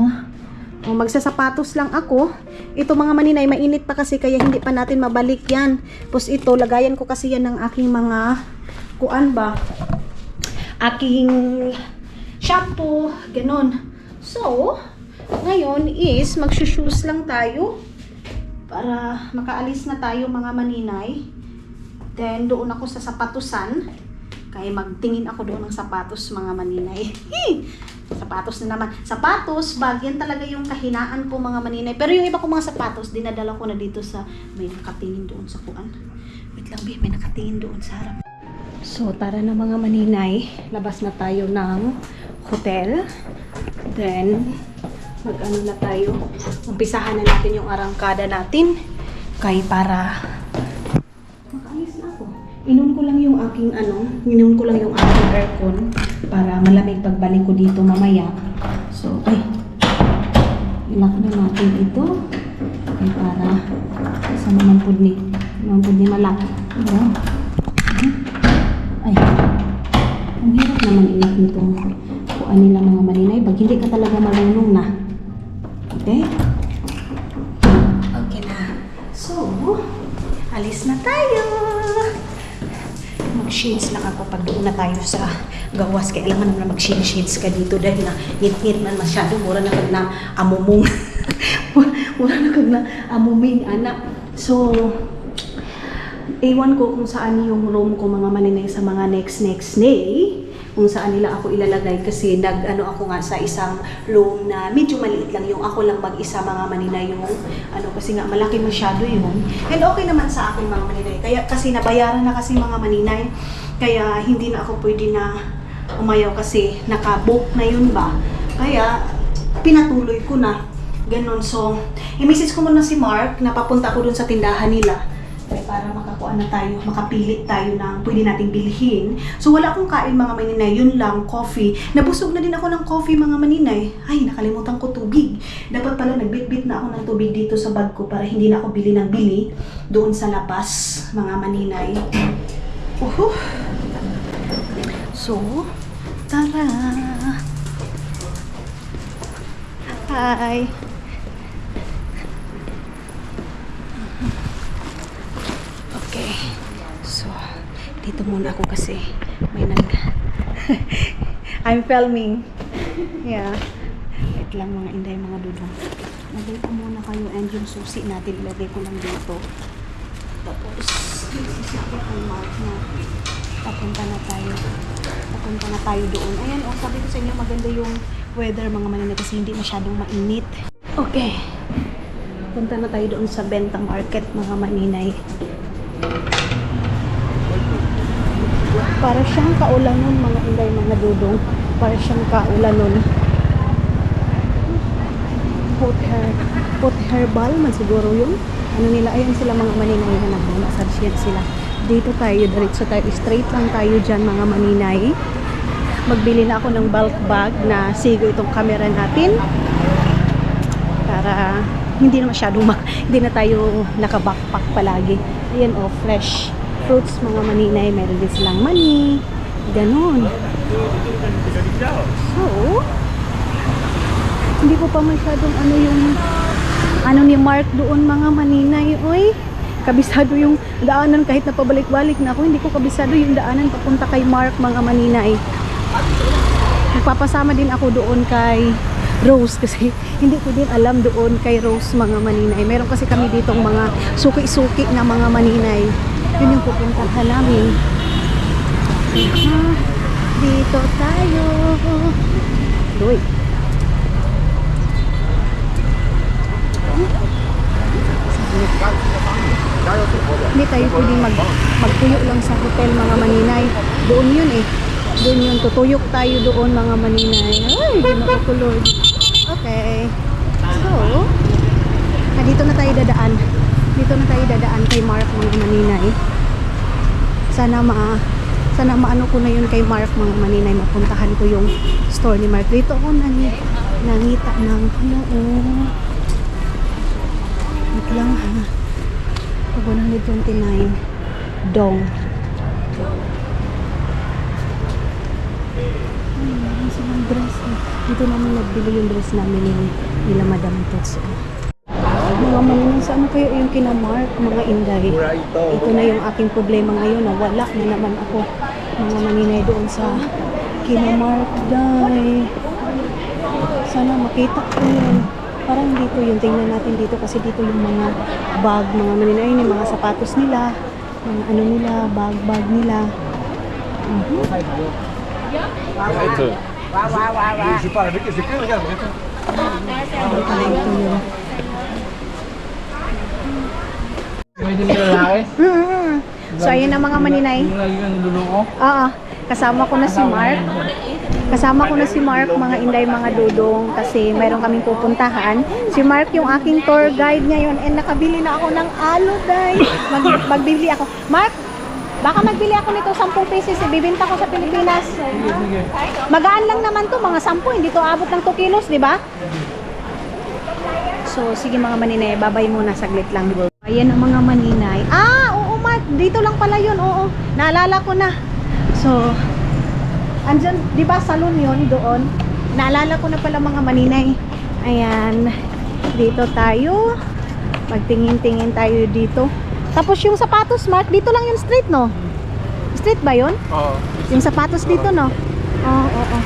magsasapatos lang ako. Ito mga Maninay, mainit pa kasi kaya hindi pa natin mabalik yan. Tapos ito, lagayan ko kasi yan ng aking mga aking shampoo, ganun. So, ngayon is magsushoes lang tayo para makaalis na tayo mga Maninay. Then, doon ako sa sapatusan. Kaya magtingin ako doon ng sapatos mga Maninay. Sapatos na naman. Sapatos, bag, yan talaga yung kahinaan ko mga Maninay. Pero yung iba ko mga sapatos, dinadala ko na dito sa, may nakatingin doon sa kuan. Wait lang, may nakatingin doon sa harap. So, tara na mga Maninay. Labas na tayo ng hotel. Then, na tayo. Umpisahan na natin yung arangkada natin. Kaya para makaalis na ako. Inon ko lang yung aking aircon para malamig pagbalik ko dito mamaya. So, ilak na natin ito. Okay, para sa naman po ni malak. Ang hirap naman ilak nitong kuan nila mga Maninay. Pag hindi ka talaga marunong na. Okay? Okay na. So, alis na tayo. Mag-shades lang ako pag doon na tayo sa gawas. Kailangan naman mag-shades ka dito dahil na ngit-ngit man masyado. Mura na kag na amumong. Mura na kag na amuming anak. So, ewan ko kung saan yung room ko mga Maninay sa mga next day. Kung saan nila ako ilalagay kasi ako nga sa isang room na medyo maliit lang yung ako lang mag-isa mga Maninay yung kasi nga malaki masyado yun. And okay naman sa akin mga Maninay. Kaya kasi nabayaran na kasi mga Maninay. Kaya hindi na ako pwede na umayaw kasi naka-book na yun ba. Kaya pinatuloy ko na. Ganon. So, i-message ko muna si Mark na papunta ako dun sa tindahan nila. Para makakuha na tayo, makapilit tayo ng pwede nating bilhin. So wala akong kain mga Maninay, yun lang, coffee. Nabusog na din ako ng coffee mga Maninay. Ay, nakalimutan ko tubig. Dapat pala, nagbitbit na ako ng tubig dito sa bag ko para hindi na ako bili ng bili doon sa labas, mga maninay. So, tara! Hi! Okay. So, dito muna ako kasi may I'm filming. Yeah. Wait lang mga inday, mga dudong. Lagay ko muna kayo and yung susi natin ilagay ko lang dito. Tapos, sisipit ang mark na papunta na tayo doon. Ayan, sabi ko sa inyo maganda yung weather mga maninay kasi hindi masyadong mainit. Okay. Punta na tayo doon sa Benta Market mga maninay. Para siyang kaulanon mga inday, mga dudong. Para siyang kaulanon. Put herbal man siguro yun. Ano nila, ayan sila mga maninay na nag-massage yan sila. Dito tayo, diretso tayo, straight lang tayo dyan mga maninay. Magbili na ako ng bulk bag na sigo itong camera natin. Para hindi na masyadong hindi na tayo naka-backpack palagi. Ayan fresh fruits mga maninay. Meron din silang mani. Ganon. So, hindi ko pa masyadong ano ni Mark doon mga maninay. Oy, kabisado yung daanan kahit na pabalik-balik na ako. Hindi ko kabisado yung daanan papunta kay Mark mga maninay. Magpapasama din ako doon kay Rose kasi hindi ko din alam doon kay Rose mga maninay. Meron kasi kami ditong mga suki-suki na mga maninay. Yun yung pupuntahan namin. Dito tayo. Doy. Hindi tayo pwedeng magtuyo lang sa hotel mga maninay. Doon yun Doon yun. Tutuyok tayo doon mga maninay. Ay, Ginoo ko Lord. Okay. So, dito na tayo dadaan. Dito na tayo dadaan kay Mark mga maninay. Sana maano ko na yun kay Mark mga maninay. Mapuntahan ko yung store ni Mark. Dito ako nangita ng wait lang ha. 129 dong. Ay, silang dress. Dito namin nagbili yung dress namin nila Madam Tots. Mga maninay, saan kaya yung kinamark mga inday? Ito na yung aking problema ngayon. Nawala na naman ako mga maninay doon sa kinamark day. Sana makita ko yun. Parang dito yun. Tingnan natin dito kasi dito yung mga bag, mga maninay, yung mga sapatos nila, mga ano nila, bag nila. Je parle avec eux, c'est que regarde. So ayun na mga maninay. Oo. Kasama ko na si Mark. Mga inday, mga dudong kasi mayroon kaming pupuntahan. Si Mark yung aking tour guide ngayon and nakabili na ako ng alo guys. Magbili ako. Mark, baka magbili ako nito 10 pesos. Ibibenta ko sa Pilipinas. Magaan lang naman to, mga 10. Hindi to abot ng 2 kilos, di ba? So, sige mga maninay, babay muna saglit lang. Ayan ang mga maninay. Oo Mark, dito lang pala yun. Oo, naalala ko na. So, andyan, di ba salon yun doon? Naalala ko na pala mga maninay. Ayan, dito tayo. Magtingin-tingin tayo dito. Tapos yung sapatos, Mark, dito lang yung street, no? Street ba yun? Oo. Yung sapatos dito, no? Oo.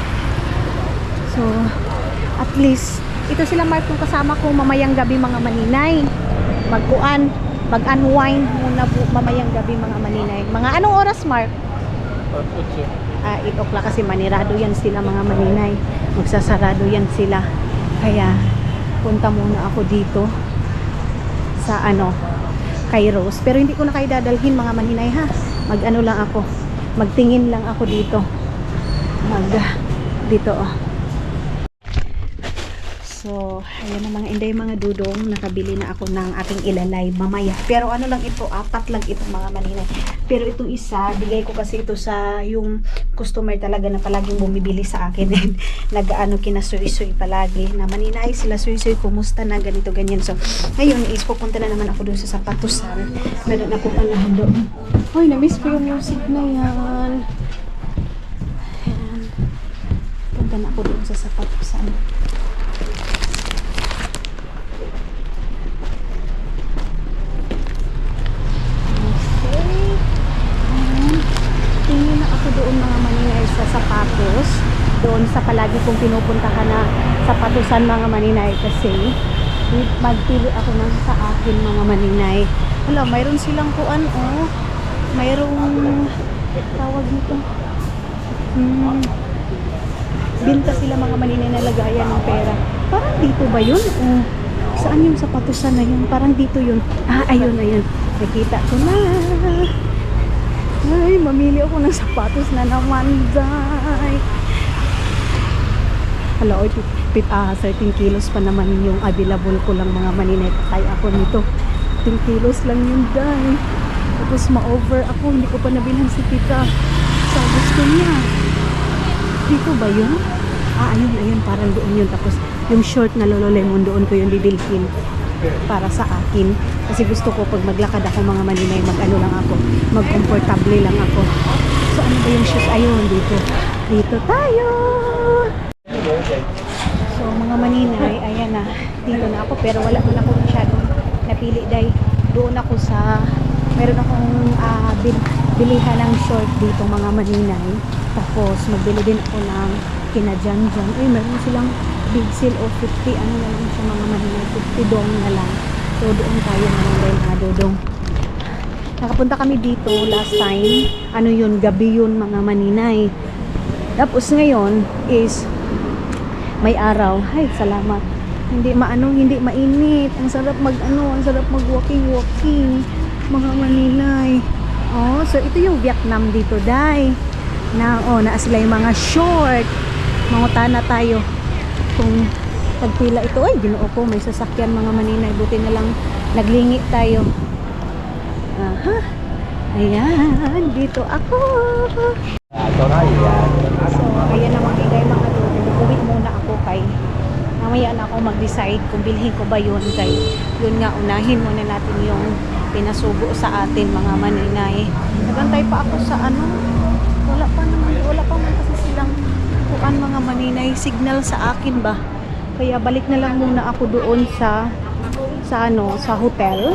So, at least, ito sila Mark kung kasama ko mamayang gabi mga maninay. Mag-unwind muna po mamayang gabi mga maninay. Mga anong oras, Mark? 8 o'clock kasi manirado yan sila mga maninay. Magsasarado yan sila. Kaya, punta muna ako dito sa kay Rose. Pero hindi ko na kayo dadalhin mga maninay ha. Mag-ano lang ako. Magtingin lang ako dito. Dito So, So, ayan na mga inday, mga dudong, nakabili na ako ng ating ilalay mamaya. Pero ano lang ito, 4 lang ito mga maninay. Pero itong isa, bigay ko kasi ito sa yung customer talaga na palaging bumibili sa akin. And nag-ano, kinasuy-suy palagi. Na maninay sila, suy-suy, kumusta na, ganito, ganyan. So, ngayon is pupunta na naman ako doon sa sapatusan. Meron akong alahan doon. Hoy, na-miss ko yung music na yan. Ayan. Punta na ako doon sa sapatusan. Tingin na ako doon mga maninay sa sapatos. Doon sa palagi kong pinupuntahan na sapatusan mga maninay kasi magpili ako ng sa akin mga maninay. Wala, mayroon silang kuan mayroong tawag dito. Binta sila mga maninay na lagayan ng pera. Parang dito ba yun? Saan yung sapatusan na yun? Parang dito yun. Ayun. Nakita ko na. Ay, mamili ako ng sapatos na naman, day. Hala, 13 kilos pa naman yung available ko lang mga maninay. Patay ako nito. 10 kilos lang yun, day. Tapos ma-over ako, hindi ko pa nabilang si tita. Sa gusto niya. Dito ba yun? Ayun, parang doon yun. Tapos yung short na Lululemon, doon ko yung bibilhin para sa akin. Kasi gusto ko pag maglakad ako mga maninay, mag-comfortable lang ako. So ano ba yung shoes? Ayun, dito tayo. So mga maninay, ayan na, dito na ako, pero wala ko na ako masyadong napili dahil doon ako sa, meron akong bilihan ng short dito mga maninay. Tapos magbili din ako ng kinajan-jan. Meron silang big sale of 50, ano na lang siya mga maninay, 50 dong na lang. So doon tayo mga dodong. Nakapunta kami dito last time, gabi yun mga maninay. Tapos ngayon is may araw. Ay, salamat. Hindi mainit. Ang sarap mag-walking mga maninay. So ito yung Vietnam dito, day. Na sila yung mga short. Mangutan na tayo kung pagpila ito. Ay, ginoo ko, may sasakyan mga maninay. Buti na lang naglingi tayo. Ayan, dito ako. So, ayan na mga igay mga doon. Nag-uwit muna ako kay mamaya na ako mag-decide kung bilhin ko ba yun kay yun nga, unahin muna natin yung pinasubo sa atin mga maninay. Nagantay pa ako sa wala pa man kasi silang kuan mga maninay signal sa akin ba. Kaya balik na lang muna ako doon sa hotel.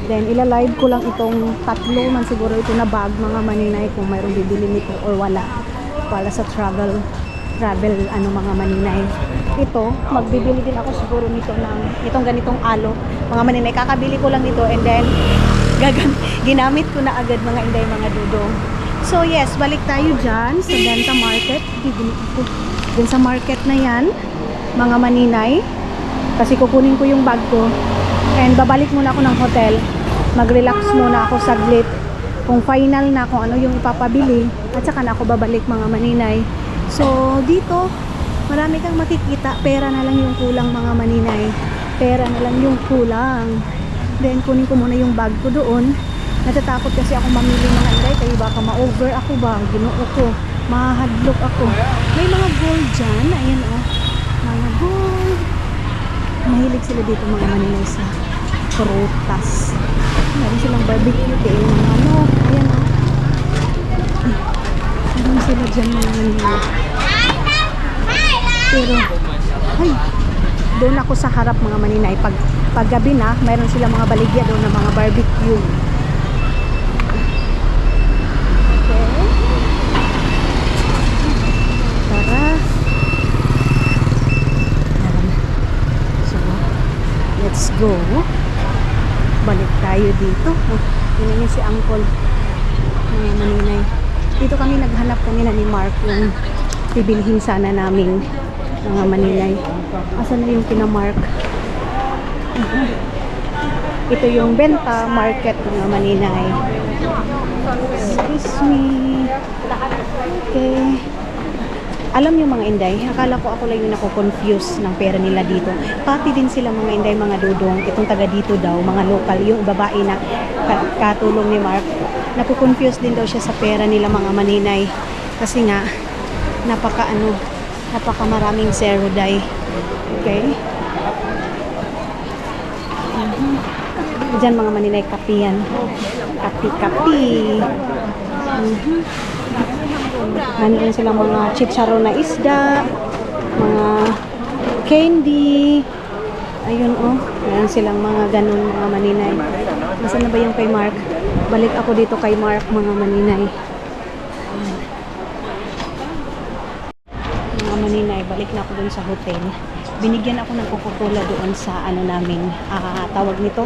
Then ilalive ko lang itong 3 man siguro ito na bag mga maninay kung mayroong bibili nito or wala sa travel mga maninay. Ito, magbibili din ako siguro nito ng itong ganitong alo mga maninay. Kakabili ko lang nito and then ginamit ko na agad mga inday mga dudong. So yes, balik tayo dyan sa Benta Market. Dyan sa market na yan mga maninay kasi kukunin ko yung bag ko and babalik muna ako ng hotel. Mag-relax muna ako saglit kung final na kung ano yung ipapabili at saka na ako babalik mga maninay. So dito marami kang makikita, pera na lang yung kulang mga maninay, pera na lang yung kulang. Then kunin ko muna yung bag ko doon. Natatakot kasi ako mamili mga inday kayo baka ma-over ako ba, ginoo ko, mahadlok ako. May mga gold dyan, ayan mga gold. Mahilig sila dito mga maninay sa prutas. Meron silang barbecue din mga ayan meron sila dyan mga maninay. Pero doon ako sa harap mga maninay. Pag gabi na, mayroon silang mga baligya doon na mga barbecue. Okay. Tara. So, let's go. Balik tayo dito. Yun si Uncle. Mga maninay. Dito kami naghanap kanina ni Mark yung bibilhin sana namin mga maninay. Asan na yung pinamark? Ito yung Benta Market mga maninay. Excuse me. Okay. Alam yung mga inday, akala ko ako lang yung nako-confuse ng pera nila dito. Pati din sila mga inday, mga dudong, itong taga dito daw, mga local, yung babae na katulong ni Mark. Nako-confuse din daw siya sa pera nila mga maninay. Kasi nga, napaka maraming zero day. Okay? Diyan mga maninay, kapi yan. Kapi-kapi. Ano rin silang mga chicharon na isda, mga candy. Ayun oh, meron silang mga ganun mga maninay. Nasaan na ba yung kay Mark? Balik ako dito kay Mark mga maninay. Mga maninay, balik na ako dun sa hotel. Binigyan ako ng Coca-Cola doon sa ano namin, tawag nito,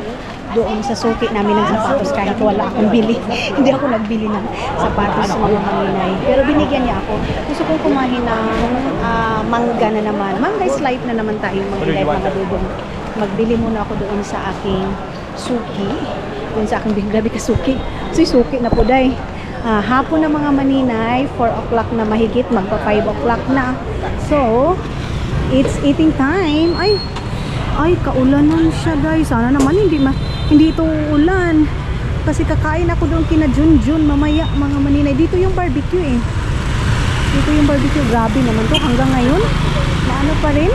doon sa suki namin ng sapatos kahit wala akong bili. Hindi ako nagbili ng sapatos mga maninay. Pero binigyan niya ako. Gusto kong kumain ng mangga na naman. Mangga is life na naman tayo mga mga dudong. Magbili muna ako doon sa aking suki. Doon sa aking grabe ka suki. Suki na po day. Hapon na mga maninay, 4 o'clock na mahigit, magpa 5 o'clock na. So, it's eating time. Ay, kaulanan siya guys. Sana naman hindi ito ulan. Kasi kakain ako doon kina Junjun mamaya mga maninay. Dito yung barbecue eh. Dito yung barbecue. Grabe naman to hanggang ngayon. Ano pa rin?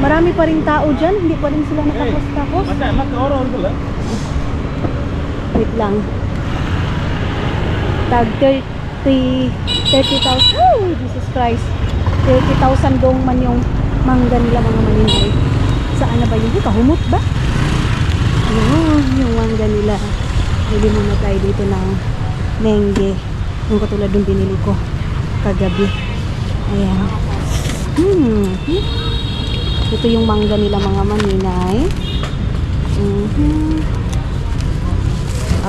Marami pa rin tao dyan. Hindi pa rin sila nakapos-tapos. Wait lang. Tag 30,000. Oh, Jesus Christ. 30,000 dong man yung mangga nila mga maninay. Saan na ba yun? Kahumot ba? Ayun, yung mangga nila. Bili muna tayo dito ng mengge. Yung katulad yung binili ko kagabi. Ayan. Ito yung mangga nila mga maninay.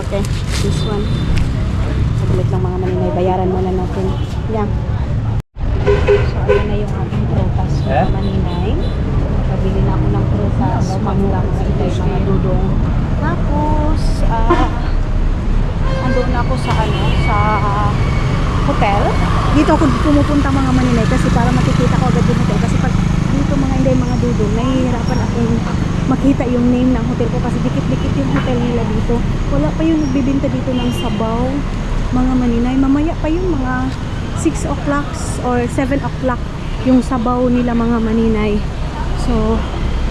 Okay, this one. Saglit lang mga maninay. Bayaran muna natin. Yan. So, ayan na yung ating prutas mga maninay. Pabili na ako ng prutas, manggang sa mga dudong. Tapos, andun ako sa hotel. Dito ako pumupunta mga maninay kasi para makikita ko agad yung hotel. Kasi pag dito mga inday, mga dudong, nahihirapan akong makita yung name ng hotel ko kasi dikit-dikit yung hotel nila dito. Wala pa yung nagbibinta dito ng sabaw mga maninay. Mamaya pa yung mga 6 o'clock or 7 o'clock yung sabaw nila mga maninay. So,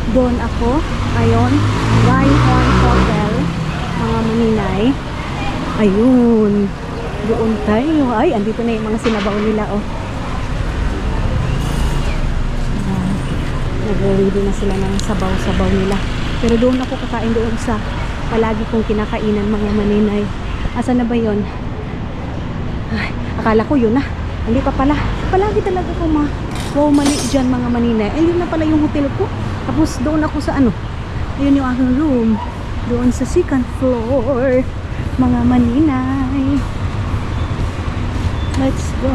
doon ako. Ayon, Ryan Hotel mga maninay. Ayun. Doon tayo. Ay, andito na yung mga sinabaw nila oh. Nag-ready na sila ng sabaw-sabaw nila. Pero doon ako kakain doon sa palagi kong kinakainan mga maninay. Asan na ba yun? Ay, akala ko yun na. Hindi pa pala. Palagi talaga ko mali dyan mga maninay. Ayun na pala yung hotel ko. Tapos doon ako sa ano. Ayun yung aking room. Doon sa second floor. Mga maninay. Let's go.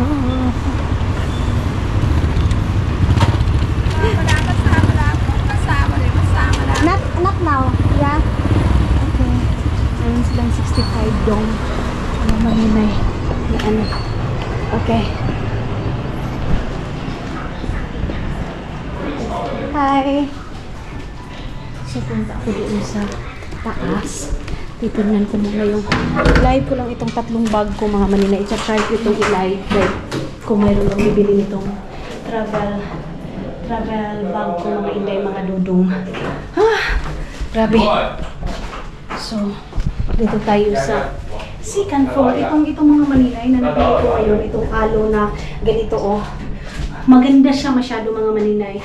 Not now. Yeah. Okay. Ayun silang 65 dong. Mga maninay. Yan. Okay. Hi. So, punta ako doon sa taas. Titignan ko muna yung live ko lang itong 3 bag ko mga maninay. I-try ko itong i-live kung mayroon lang bibili nitong travel bag ko mga inday, mga dudong. Grabe. So, dito tayo sa second floor. Itong mga maninay na nabili ko ngayon, itong halo na ganito oh. Maganda siya masyado mga maninay.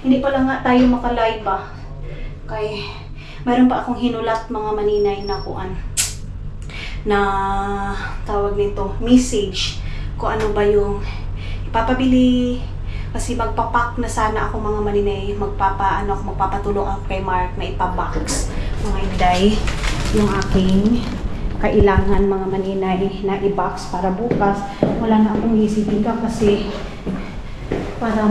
Hindi pa lang nga tayo maka-live ba. Kaya mayroon pa akong hinulat mga maninay na kuan na tawag nito, message kung ano ba yung ipapabili. Kasi magpapak na sana ako mga maninay, magpapatulong ako kay Mark na ipabox mga inday yung aking kailangan mga maninay na i-box para bukas. Wala na akong isipin ka kasi para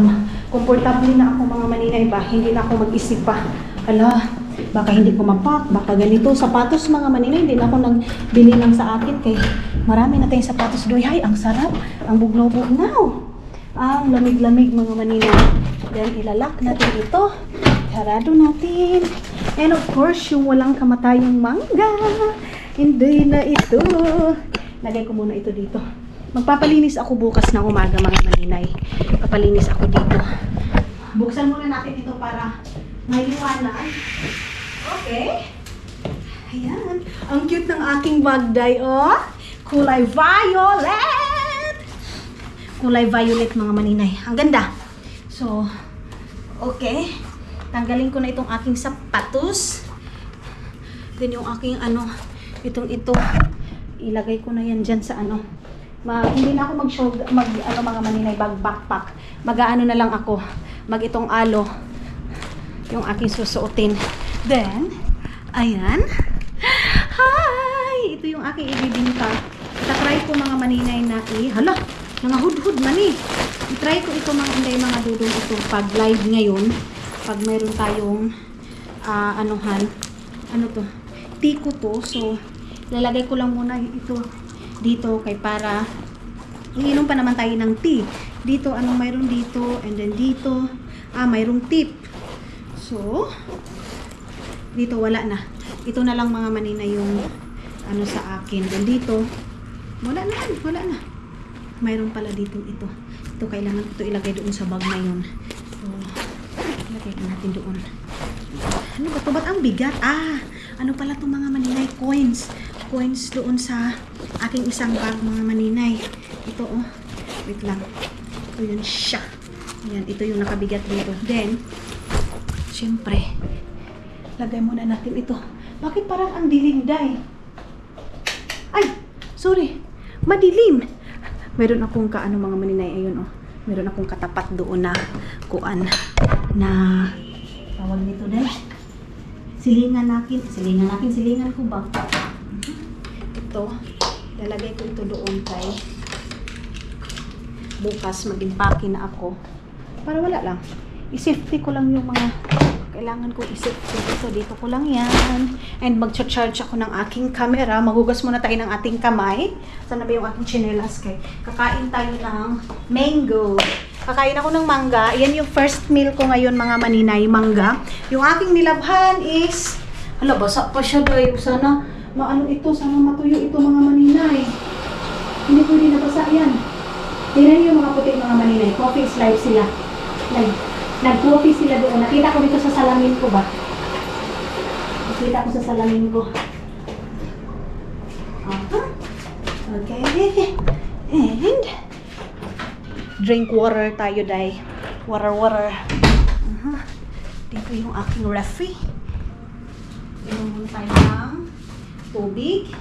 komportable na ako mga maninay ba, hindi na ako mag-isip pa. Ala, baka hindi ko mapak, baka ganito. Sapatos mga maninay, hindi na ako nagbili lang sa akin kay marami na tayong sapatos doy. Hay, ang sarap, ang bugnaw-bugnaw. Ang lamig-lamig mga manina. Then ilalak natin ito. Sarado natin. And of course, yung walang kamatayang mangga. Hindi na ito. Lagay ko muna ito dito. Magpapalinis ako bukas ng umaga mga maninay. Papalinis ako dito. Buksan muna natin ito para may liwanag. Okay. Ayan. Ang cute ng aking bagday, oh. Kulay violet. Kulay violet mga maninay. Ang ganda. So, okay. Tanggalin ko na itong aking sapatos. Then yung aking ito. Ilagay ko na yan dyan sa hindi na ako mga maninay backpack. Mag-aano na lang ako. Itong alo. Yung aking susuotin. Then, ayan. Hi! Ito yung aking ibibinta. Tatry ko mga maninay na hala, mga hud-hud mani. I-try ko ito mga dudong ito pag live ngayon. Pag mayroon tayong tiko to. So, lalagay ko lang muna ito dito kay para iinom pa naman tayo ng tea. Dito, mayroon dito, and then dito, mayroong tip. So, dito wala na. Ito na lang mga manina yung sa akin. Then dito, wala na. Mayroon pala dito ito. Ito kailangan ito ilagay doon sa bag na yun. So, ilagay natin doon. Ano ba ito? Ba't ang bigat? Ano pala itong mga maninay? Coins doon sa aking isang bag mga maninay. Ito wait lang. Ito yun siya. Ayan, ito yung nakabigat dito. Then, syempre, lagay muna natin ito. Bakit parang ang dilim, Day? Ay, sorry. Madilim. Meron akong mga maninay. Ayun, meron akong katapat doon na tawag nito, Day. Silingan ko ba? Ito, lalagay ko ito doon kay bukas mag-impake na ako. Para wala lang. I-safety ko lang yung mga kailangan ko i-safety. So, dito ko lang yan. And mag-charge ako ng aking camera. Maghugas muna tayo ng ating kamay. Saan na ba yung aking chinelas kay? Kakain tayo ng mango. Kakain ako ng mangga. Yan yung first meal ko ngayon mga maninay, mangga. Yung aking nilabhan is basa pa siya, Day. Sana sana matuyo ito mga maninay. Hindi pwede nabasa yan. Tingnan niyo yung mga puti mga maninay. Coffee slide sila. Nag-coffee sila doon. Nakita ko dito sa salamin ko ba? Okay. And drink water tayo, Day. Water. Dito yung aking refi. Inom tayo ng tubig.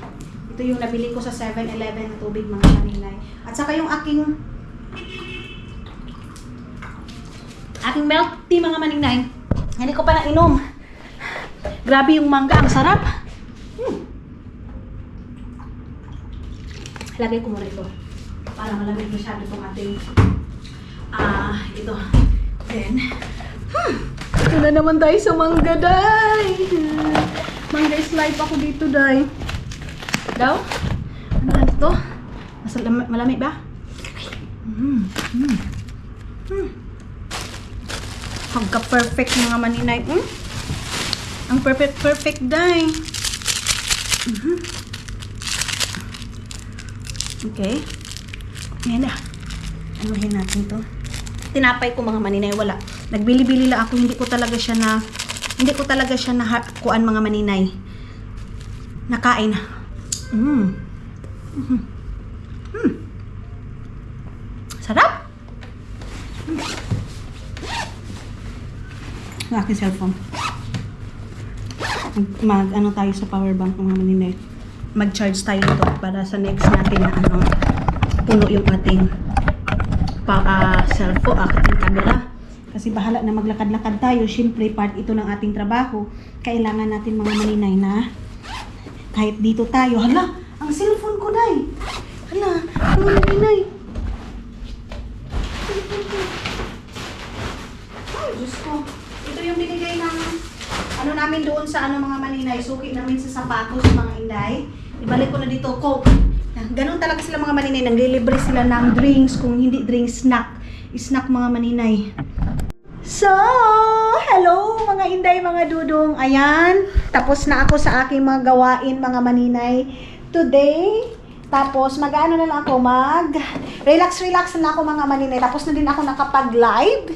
Ito yung nabili ko sa 7-Eleven na tubig mga maninay. At saka yung aking milk tea mga maninay. Hindi ko pa nainom. Grabe yung mangga, ang sarap. Lagay ko muna ito para malamig masyado itong ating ito. Then ito na naman tayo sa mangga, Day. Mangga slide ako dito, Day. Daw? Ano na ito? Malamig ba? Pagka-perfect mga maninay. Ang perfect, Day. Okay. Ayan na. Anuhin natin to. Tinapay ko mga maninay. Wala. Nagbili-bili lang ako. Hindi ko talaga siya na kuan mga maninay. Nakain. Sarap. Ang aking cellphone. Tayo sa power bank mga maninay. Mag-charge tayo nito para sa next natin na puno yung ating cellphone, ating camera. Kasi bahala na maglakad-lakad tayo. Siyempre, part ito ng ating trabaho. Kailangan natin mga maninay na kahit dito tayo. Hala, ang cellphone ko, Day. Hala, mga maninay. Ay, Diyos ko. Ito yung binigay ng namin doon sa mga maninay. Suki namin sa sapatos, mga inday. Ibalik ko na dito, Coke. Ganun talaga sila mga maninay. Naglilibre sila ng drinks. Kung hindi drinks, snack. snack mga maninay. So, hello mga inday, mga dudong. Ayan, tapos na ako sa aking mga gawain mga maninay today. Tapos mag-ano na lang ako, relax na ako mga maninay. Tapos na din ako nakapag-live.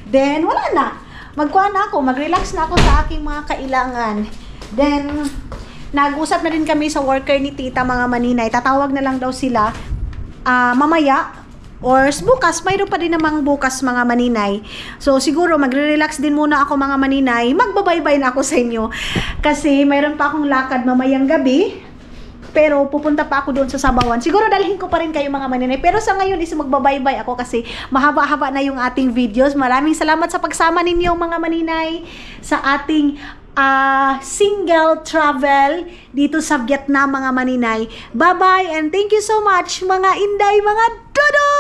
Then, wala na. Magkuha na ako, mag-relax na ako sa aking mga kailangan. Then, nag-usap na din kami sa worker ni tita mga maninay. Tatawag na lang daw sila mamaya. Or bukas, mayroon pa din namang bukas mga maninay. So siguro magre-relax din muna ako mga maninay. Magbabaybay na ako sa inyo. Kasi mayroon pa akong lakad mamayang gabi. Pero pupunta pa ako doon sa Sabawan. Siguro dalhin ko pa rin kayo mga maninay. Pero sa ngayon is magbabaybay ako kasi mahaba-haba na yung ating videos. Maraming salamat sa pagsama ninyo mga maninay sa ating single travel dito sa Vietnam mga maninay. Bye-bye and thank you so much mga inday, mga dodo!